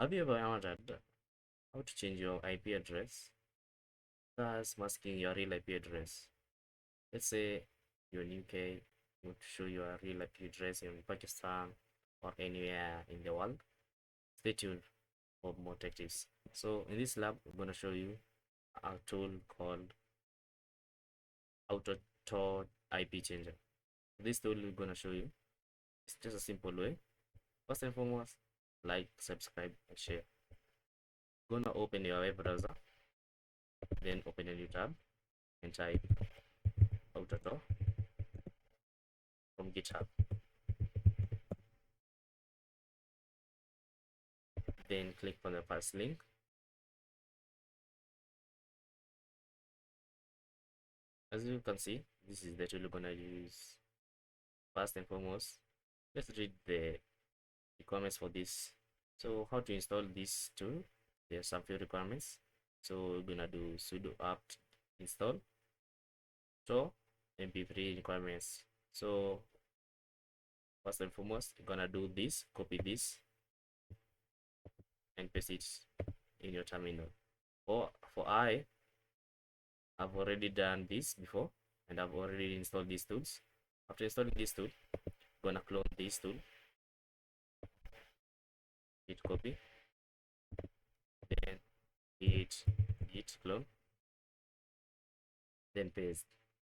Have you ever wondered how to change your IP address, thus masking your real IP address? Let's say you're in UK, you want to show your real IP address in Pakistan or anywhere in the world. Stay tuned for more tech tips. So in this lab, we're gonna show you a tool called Auto IP Changer. This tool we're gonna show you, it's just a simple way. First and foremost, like, subscribe, and share. Gonna open your web browser, then open a new tab and type Auto from GitHub. Then click on the first link. As you can see, this is the tool we're gonna use. First and foremost, let's read the requirements for this. So how to install this tool? There's some few requirements. So we're gonna do sudo apt install so mp3 requirements. So first and foremost, you're gonna do this, copy this and paste it in your terminal. I've already done this before and I've already installed these tools. After installing this tool, I'm gonna clone this tool, hit copy, then hit git clone, then paste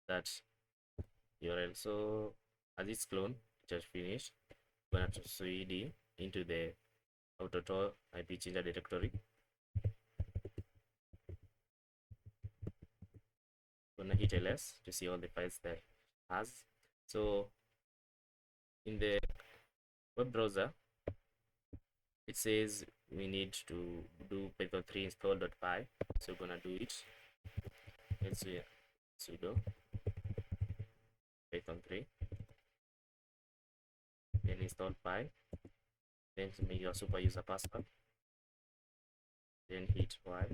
that URL. So as it's clone, it has finished. I'm gonna cd into the Auto IP changer directory. Gonna hit ls to see all the files that it has. So in the web browser, it says we need to do python 3 install.py. So we're gonna do it. Let's see sudo python 3, then install py, then make your super user password, then hit y.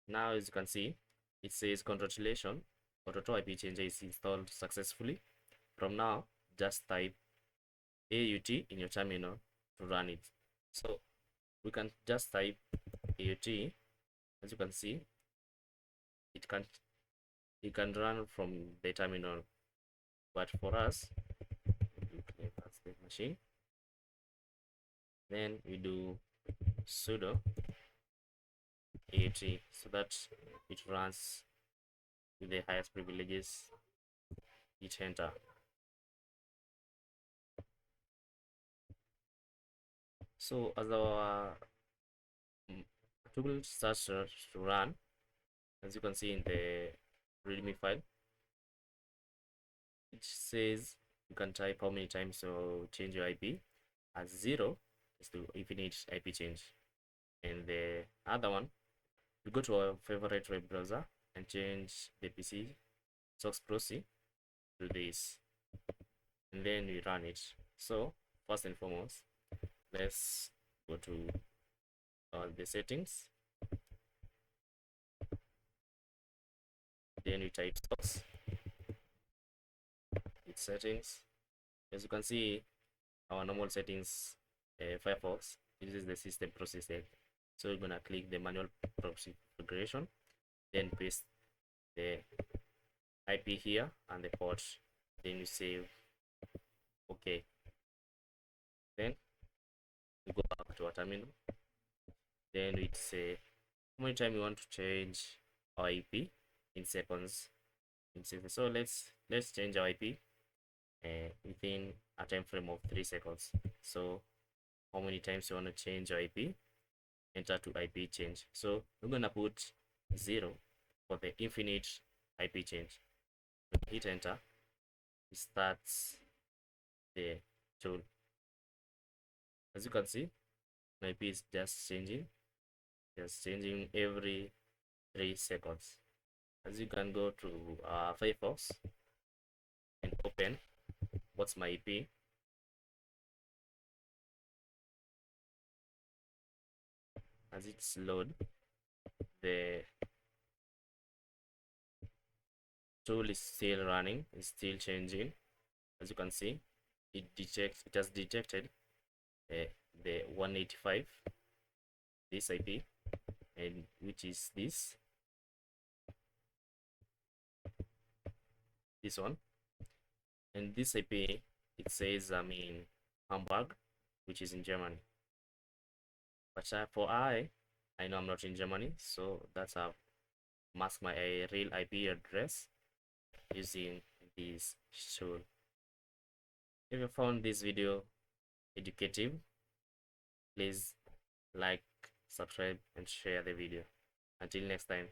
Now as you can see, it says congratulations, Auto IP changer is installed successfully. From now, just type AUT in your terminal to run it. So we can just type AUT. As you can see, it can run from the terminal, but for us, we click as the machine. Then we do sudo AUT so that it runs with the highest privileges. Hit enter. So as our tool starts to run, as you can see in the readme file, it says you can type how many times to change your IP. As 0 is to infinite IP change, and the other one, you go to our favorite web browser and change the PC source proxy to this, and then we run it. So first and foremost, let's go to the settings, then we type source, its settings. As you can see, our normal settings, Firefox uses the system processor. So we're gonna click the manual proxy configuration, then paste the IP here and the port, then you save. Okay, then we go back to our terminal, then we say how many time we want to change our IP in seconds. So let's change our IP within a time frame of 3 seconds. So how many times you want to change your IP? Enter to IP change. So we're gonna put 0 for the infinite IP change. Hit enter. It starts the tool. As you can see, my IP is just changing every 3 seconds. As you can go to Firefox and open what's my IP. As it's load, the tool is still running, it's still changing. As you can see, it has detected the 185, this IP, and which is this one, and this IP, it says I'm in Hamburg, which is in Germany. But for I know I'm not in Germany, so that's how mask my real IP address using this tool. If you found this video educative, please like, subscribe, and share the video. Until next time.